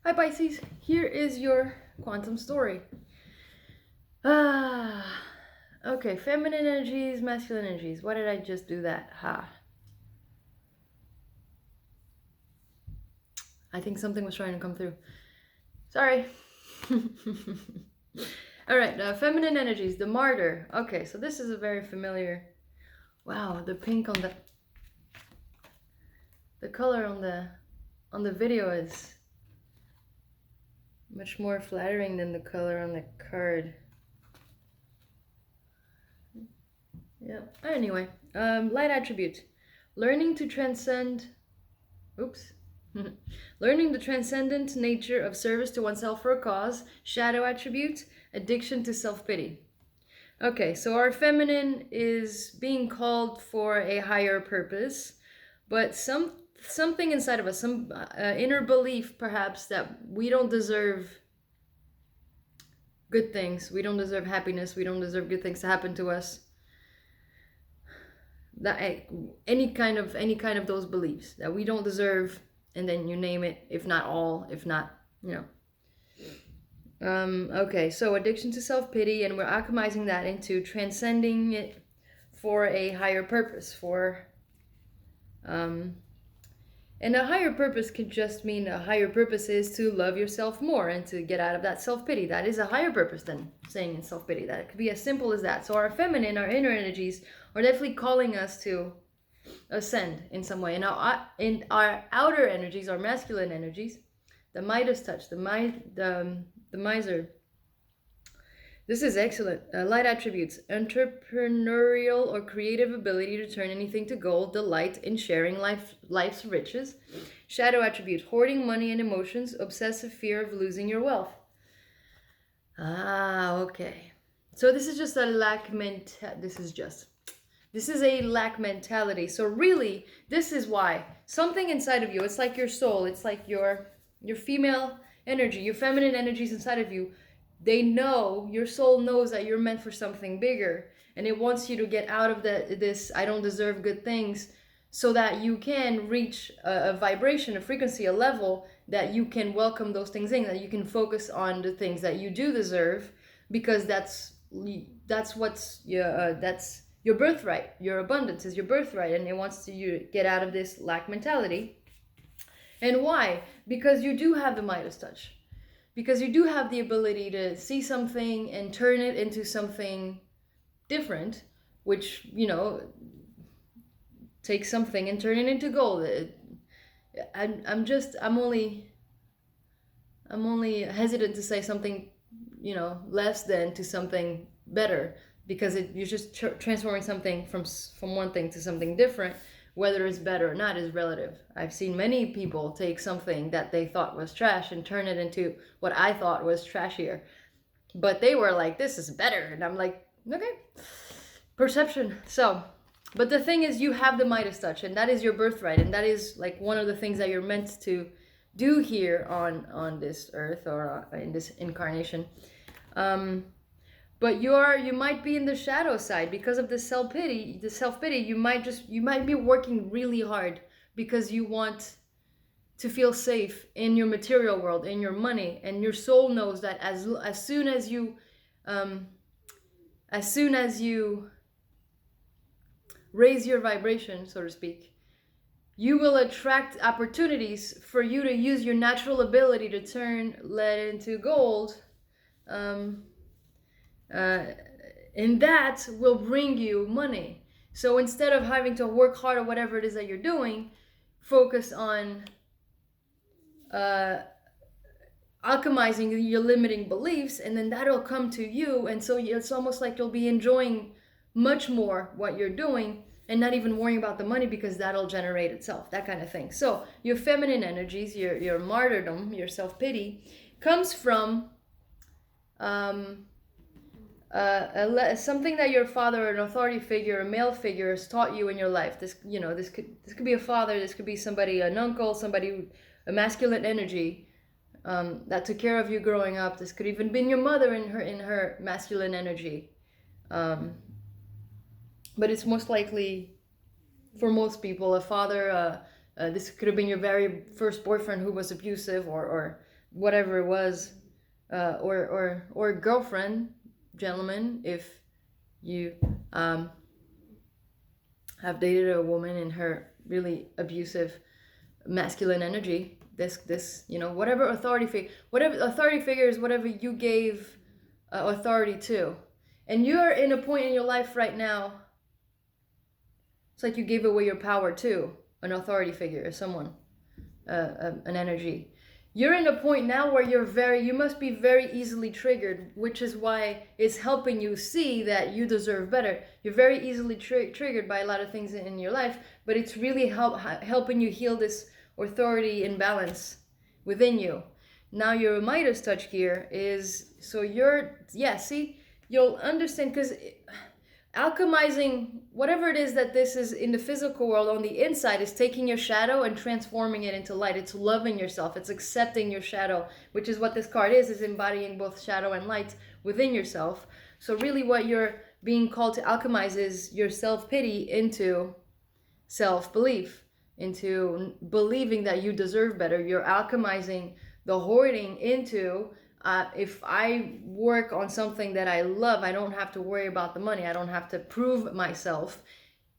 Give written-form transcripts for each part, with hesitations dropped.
Hi Pisces, here is your quantum story. Okay, feminine energies, masculine energies. Why did I just do that? I think something was trying to come through. Sorry. All right, feminine energies, the martyr. Okay, so this is a very familiar. Wow, the pink on the color on the video is much more flattering than the color on the card. Yeah. Anyway, light attribute. Learning to transcend. Oops. Learning the transcendent nature of service to oneself for a cause. Shadow attribute. Addiction to self-pity. Okay, so our feminine is being called for a higher purpose, but something inside of us, some inner belief perhaps that we don't deserve good things. We don't deserve happiness. We don't deserve good things to happen to us. That any kind of those beliefs that we don't deserve, and then you name it, if not all, if not, okay, so addiction to self-pity, and we're alchemizing that into transcending it for a higher purpose, and a higher purpose could just mean a higher purpose is to love yourself more and to get out of that self-pity. That is a higher purpose than saying in self-pity. That could be as simple as that. So our feminine, our inner energies are definitely calling us to ascend in some way. And in our outer energies, our masculine energies, the Midas touch, the miser. This is excellent. Light attributes: entrepreneurial or creative ability to turn anything to gold, delight in sharing life's riches. Shadow attribute: hoarding money and emotions, obsessive fear of losing your wealth. Okay. So this is just a lack this is a lack mentality. So really, this is why something inside of you, it's like your soul, it's like your female energy, your feminine energies inside of you. They know, your soul knows that you're meant for something bigger, and it wants you to get out of this I don't deserve good things, so that you can reach a vibration, a frequency, a level that you can welcome those things in, that you can focus on the things that you do deserve, because that's your birthright. Your abundance is your birthright, and it wants you to get out of this lack mentality. And why? Because you do have the Midas touch. Because you do have the ability to see something and turn it into something different, which, take something and turn it into gold. I'm only hesitant to say something, less than to something better, because you're just transforming something from one thing to something different. Whether it's better or not is relative. I've seen many people take something that they thought was trash and turn it into what I thought was trashier. But they were like, this is better. And I'm like, okay, perception. So, but the thing is, you have the Midas touch, and that is your birthright. And that is like one of the things that you're meant to do here on this earth, or in this incarnation. But you might be in the shadow side because of the self-pity. You might be working really hard because you want to feel safe in your material world, in your money, and your soul knows that as soon as you raise your vibration, so to speak, you will attract opportunities for you to use your natural ability to turn lead into gold. And that will bring you money. So instead of having to work hard or whatever it is that you're doing, focus on alchemizing your limiting beliefs, and then that'll come to you. And so it's almost like you'll be enjoying much more what you're doing and not even worrying about the money, because that'll generate itself, that kind of thing. So your feminine energies, your martyrdom, your self-pity, comes from something that your father, an authority figure, a male figure, has taught you in your life. This could be a father, this could be somebody, an uncle, somebody, a masculine energy that took care of you growing up. This could even been your mother in her masculine energy. But it's most likely, for most people, a father. This could have been your very first boyfriend who was abusive, or whatever it was, or girlfriend, gentlemen, if you have dated a woman in her really abusive masculine energy, this whatever authority figures, whatever you gave authority to, and you're in a point in your life right now, it's like you gave away your power to an authority figure or someone, an energy. You're in a point now where you must be very easily triggered, which is why it's helping you see that you deserve better. You're very easily triggered by a lot of things in your life, but it's really helping you heal this authority imbalance within you. Now your Midas touch here is, so you'll understand, because alchemizing whatever it is that this is in the physical world on the inside is taking your shadow and transforming it into light. It's loving yourself. It's accepting your shadow, which is what this card is embodying both shadow and light within yourself. So really what you're being called to alchemize is your self-pity into self-belief, into believing that you deserve better. You're alchemizing the hoarding into if I work on something that I love, I don't have to worry about the money. I don't have to prove myself.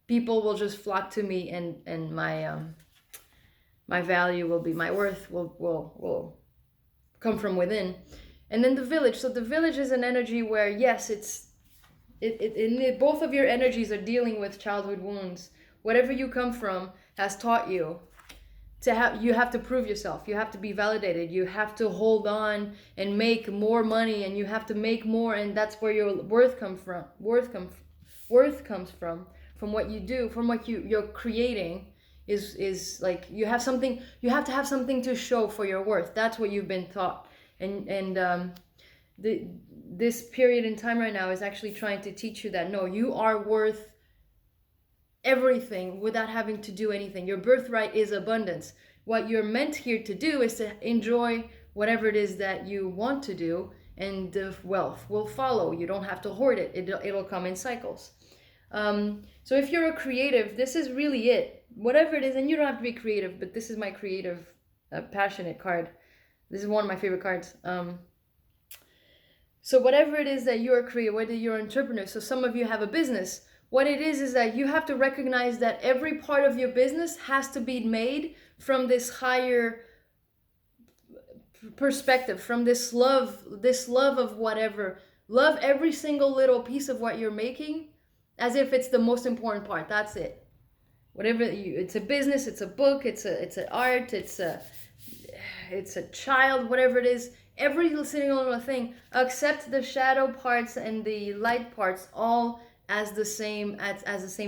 People will just flock to me, and my value will be, my worth will come from within. And then the village. So the village is an energy where, yes, both of your energies are dealing with childhood wounds. Whatever you come from has taught you you have to prove yourself. You have to be validated. You have to hold on and make more money, and you have to make more, and that's where your worth comes from. Worth comes from what you do, from what you're creating. Is like you have to have something to show for your worth. That's what you've been taught, and this period in time right now is actually trying to teach you that no, you are worth everything without having to do anything. Your birthright is abundance. What you're meant here to do is to enjoy whatever it is that you want to do, and the wealth will follow. You don't have to hoard it. It'll come in cycles. So if you're a creative, this is really it. Whatever it is, and you don't have to be creative, but this is my creative, passionate card. This is one of my favorite cards. So whatever it is that you're creative, whether you're an entrepreneur, so some of you have a business. What it is that you have to recognize that every part of your business has to be made from this higher perspective, from this love of whatever. Love every single little piece of what you're making as if it's the most important part. That's it. Whatever it's a business, it's a book, it's an art, it's a child, whatever it is. Every single little thing, accept the shadow parts and the light parts, all as the same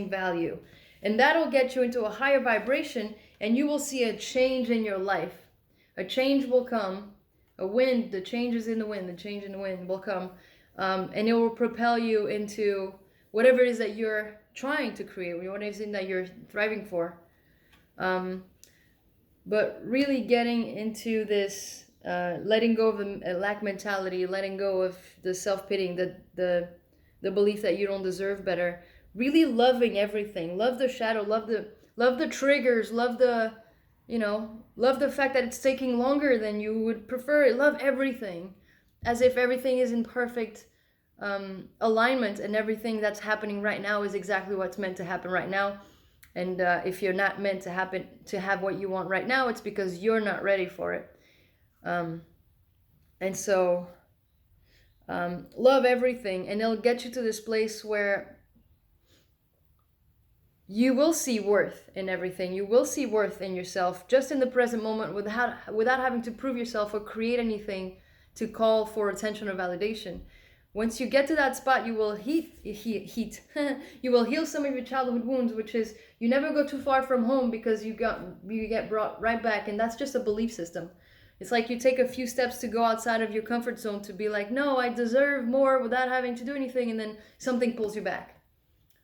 value, and that'll get you into a higher vibration, and you will see a change in your life. A change will come. The changes in the wind will come, and it will propel you into whatever it is that you're trying to create, whatever it is that you're thriving for. But really getting into this, letting go of the lack mentality, letting go of the self-pitying, the belief that you don't deserve better, really loving everything. Love the shadow, love the triggers, love the fact that it's taking longer than you would prefer. Love everything as if everything is in perfect alignment, and everything that's happening right now is exactly what's meant to happen right now. And if you're not meant to have what you want right now, it's because you're not ready for it. And so love everything, and it'll get you to this place where you will see worth in everything. You will see worth in yourself just in the present moment, without having to prove yourself or create anything to call for attention or validation. Once you get to that spot, you will you will heal some of your childhood wounds, which is you never go too far from home because you get brought right back, and that's just a belief system. It's like you take a few steps to go outside of your comfort zone to be like, no, I deserve more without having to do anything, and then something pulls you back.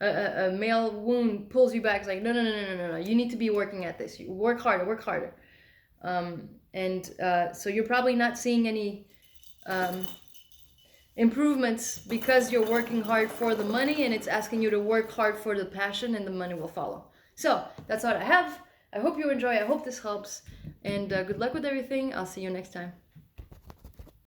A male wound pulls you back. It's like, no. You need to be working at this. You work harder. So you're probably not seeing any improvements because you're working hard for the money, and it's asking you to work hard for the passion, and the money will follow. So that's all I have. I hope you enjoy. I hope this helps. And good luck with everything. I'll see you next time.